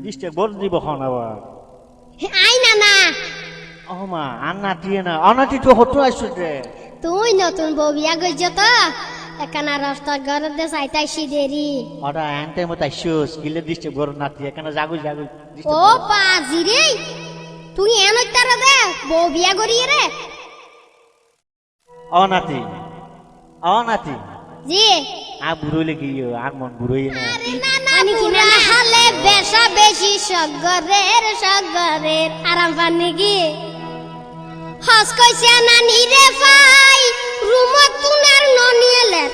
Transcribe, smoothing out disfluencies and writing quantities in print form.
দিশটা বল দিব খন আবার আই না না ও মা আন্না দিয়ে না অনাটি তো হতো আসছে রে তুই নতুন বউ বিয়া গইছ তো একানা রাস্তার ঘরে দে চাইতাইছি দেরি ওটা আনতে মতো আইসুস গিলে দিশটা বড় নাতি এখানে জাগুই জাগুই ও পাজি রে তুই এন তার দে বউ বিয়া করিয়ে রে অনাতি অনাতি জি আর বুড়োলে গিয়ে আর মন বুড়োই না পানি কিনা হালে বেশা বেশি সগরের আরাম পানি কি হস কইছে না নিরে ফাই রুমত তুনার ননিয়েলের